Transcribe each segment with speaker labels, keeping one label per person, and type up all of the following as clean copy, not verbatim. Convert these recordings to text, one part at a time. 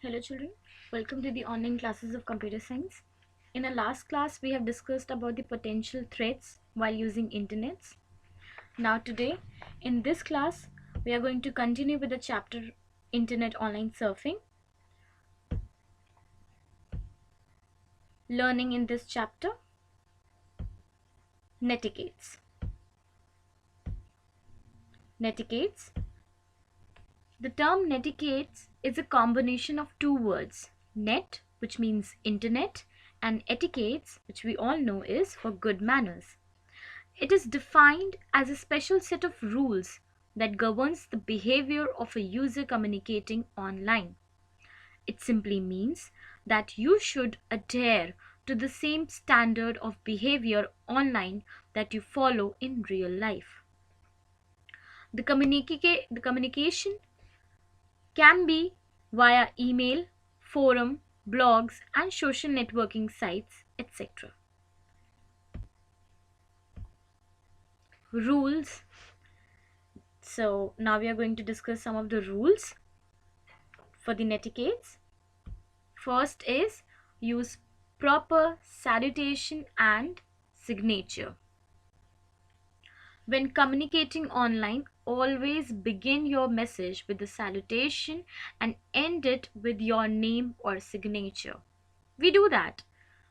Speaker 1: Hello children, welcome to the online classes of computer science. In our last class, we have discussed about the potential threats while using internets. Now today, in this class, we are going to continue with the chapter Internet Online Surfing. Learning in this chapter, Netiquettes. Netiquettes. The term netiquettes is a combination of two words, net, which means internet, and etiquettes, which we all know is for good manners. It is defined as a special set of rules that governs the behavior of a user communicating online. It simply means that you should adhere to the same standard of behavior online that you follow in real life. The communication can be via email, forum, blogs, and social networking sites, etc. Rules. So now we are going to discuss some of the rules for the netiquettes. First is use proper salutation and signature. When communicating online, always begin your message with the salutation and end it with your name or signature. We do that.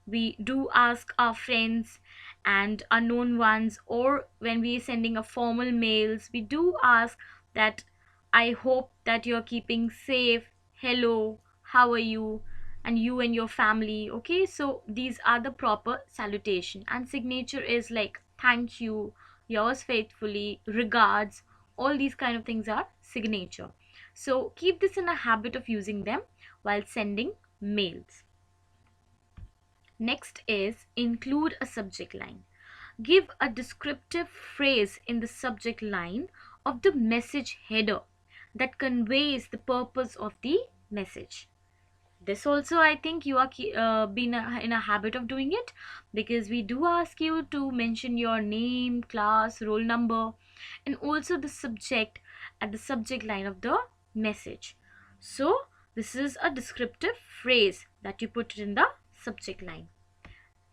Speaker 1: We do ask our friends and unknown ones, or when we are sending a formal mails, we do ask that I hope that you're keeping safe. Hello, how are you? And you and your family. Okay, so these are the proper salutation, and signature is like thank you, yours faithfully, regards. All these kind of things are signature. So keep this in a habit of using them while sending mails. Next is include a subject line. Give a descriptive phrase in the subject line of the message header that conveys the purpose of the message. This also I think you are been in a habit of doing it, because we do ask you to mention your name, class, roll number, and also the subject at the subject line of the message. So this is a descriptive phrase that you put in the subject line.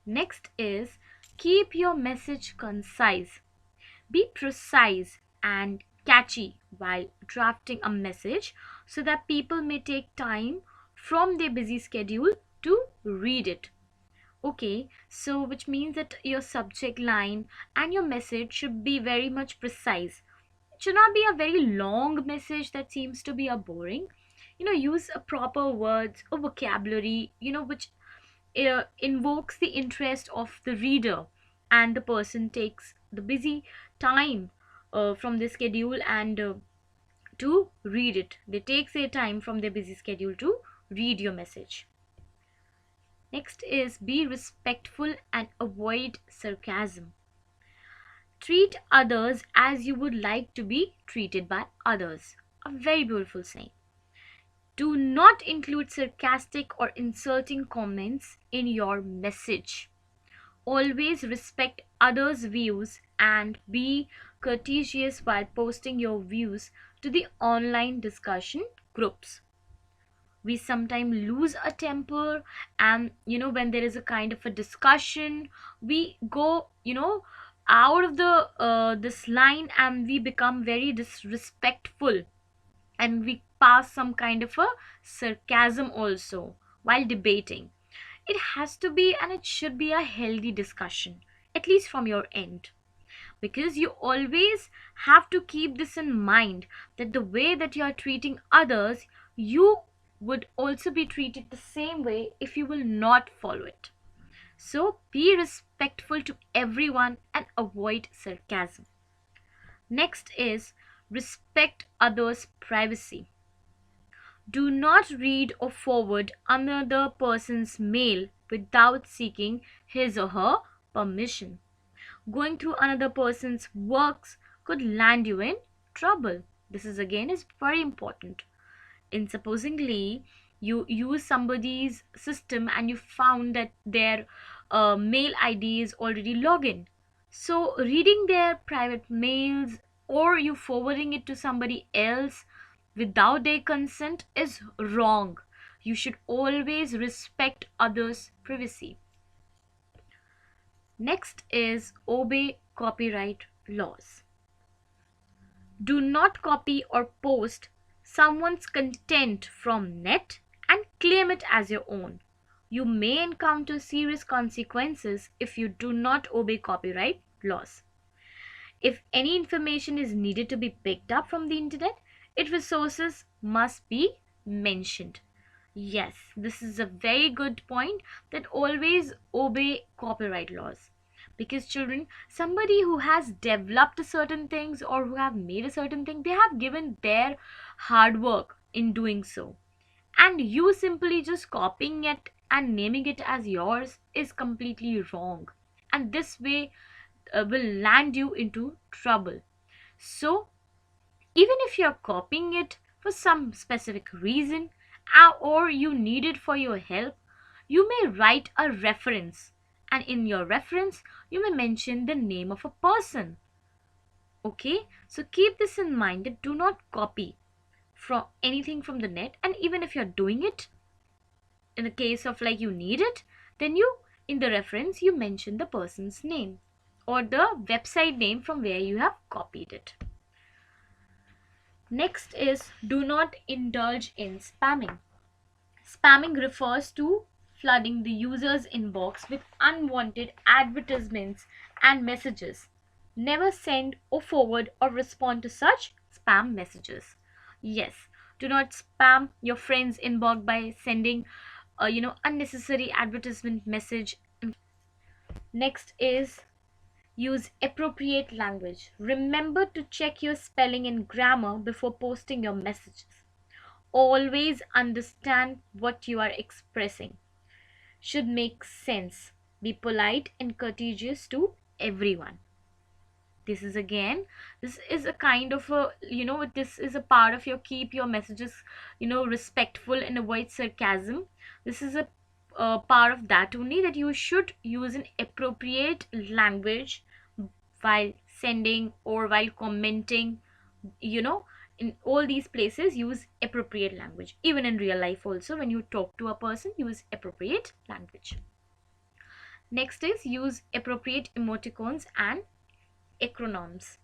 Speaker 1: Next is keep your message concise. Be precise and catchy while drafting a message so that people may take time from their busy schedule to read it. Okay, so which means that your subject line and your message should be very much precise. It should not be a very long message that seems to be a boring. Use a proper words or vocabulary, which invokes the interest of the reader, and the person takes the busy time from the schedule and to read it. They take their time from their busy schedule to read your message. Next is be respectful and avoid sarcasm. Treat others as you would like to be treated by others. A very beautiful saying. Do not include sarcastic or insulting comments in your message. Always respect others' views and be courteous while posting your views to the online discussion groups. We sometimes lose a temper, and when there is a kind of a discussion, we go out of the this line, and we become very disrespectful, and we pass some kind of a sarcasm also while debating. It has to be, and it should be, a healthy discussion, at least from your end, because you always have to keep this in mind, that the way that you are treating others, you would also be treated the same way if you will not follow it. So be respectful to everyone and avoid sarcasm. Next is respect others' privacy. Do not read or forward another person's mail without seeking his or her permission. Going through another person's works could land you in trouble. This is very important. In supposingly you use somebody's system and you found that their mail ID is already login. So reading their private mails or you forwarding it to somebody else without their consent is wrong. You should always respect others' privacy. Next is obey copyright laws. Do not copy or post someone's content from net and claim it as your own. You may encounter serious consequences if you do not obey copyright laws. If any information is needed to be picked up from the internet, its resources must be mentioned. Yes, this is a very good point, that always obey copyright laws. Because children, somebody who has developed a certain things or who have made a certain thing, they have given their hard work in doing so. And you simply just copying it and naming it as yours is completely wrong. And this way will land you into trouble. So, even if you're copying it for some specific reason or you need it for your help, you may write a reference, and in your reference, you may mention the name of a person. Okay, so keep this in mind, that do not copy from anything from the net, and even if you're doing it in the case of like you need it, then you in the reference you mention the person's name or the website name from where you have copied it. Next is do not indulge in spamming. Spamming refers to flooding the user's inbox with unwanted advertisements and messages. Never send or forward or respond to such spam messages. Yes, do not spam your friend's inbox by sending unnecessary advertisement message. Next is use appropriate language. Remember to check your spelling and grammar before posting your messages. Always understand what you are expressing. Should make sense. Be polite and courteous to everyone. This is again, this is a kind of a, this is a part of your keep your messages, respectful and avoid sarcasm. This is a part of that only, that you should use an appropriate language while sending or while commenting, you know in all these places use appropriate language. Even in real life also, when you talk to a person, use appropriate language. Next is use appropriate emoticons and acronyms.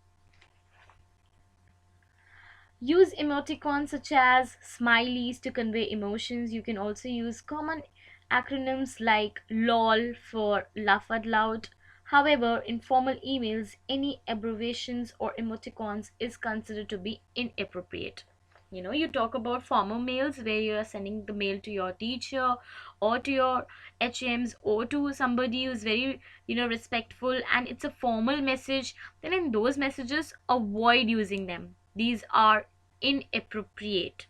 Speaker 1: Use emoticons such as smileys to convey emotions. You can also use common acronyms like LOL for laugh out loud. However, in formal emails, any abbreviations or emoticons is considered to be inappropriate. You talk about formal mails where you are sending the mail to your teacher or to your HMs or to somebody who's very, respectful, and it's a formal message, then in those messages, avoid using them. These are inappropriate.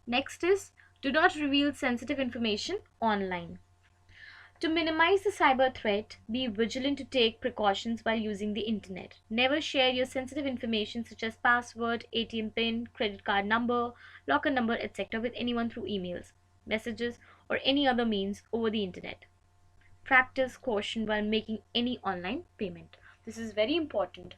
Speaker 1: Next is do not reveal sensitive information online. To minimize the cyber threat, be vigilant to take precautions while using the internet. Never share your sensitive information such as password, ATM PIN, credit card number, locker number, etc. with anyone through emails, messages, or any other means over the internet. Practice caution while making any online payment. This is very important.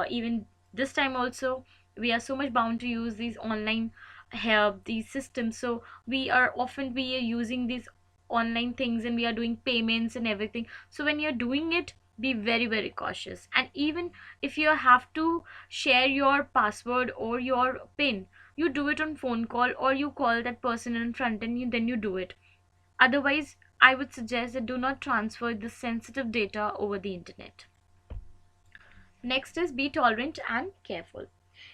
Speaker 1: Even this time also, we are so much bound to use these online help, these systems. So we are using these online things and we are doing payments and everything. So when you're doing it, be very very cautious. And even if you have to share your password or your pin, you do it on phone call or you call that person in front and then you do it. Otherwise, I would suggest that do not transfer the sensitive data over the internet. Next is be tolerant and careful.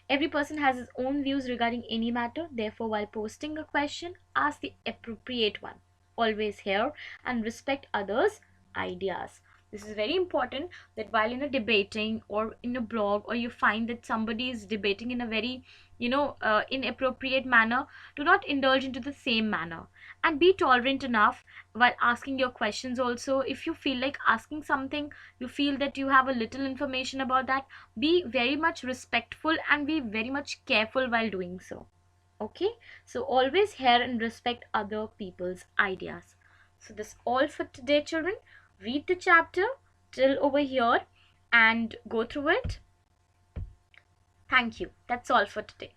Speaker 1: Every person has his own views regarding any matter. Therefore, while posting a question, ask the appropriate one. Always hear and respect others' ideas. This is very important, that while in a debating or in a blog, or you find that somebody is debating in a very, inappropriate manner, do not indulge into the same manner, and be tolerant enough while asking your questions also. If you feel like asking something, you feel that you have a little information about that, be very much respectful and be very much careful while doing so. Okay, so always hear and respect other people's ideas. So this all for today, children. Read the chapter till over here and go through it. Thank you. That's all for today.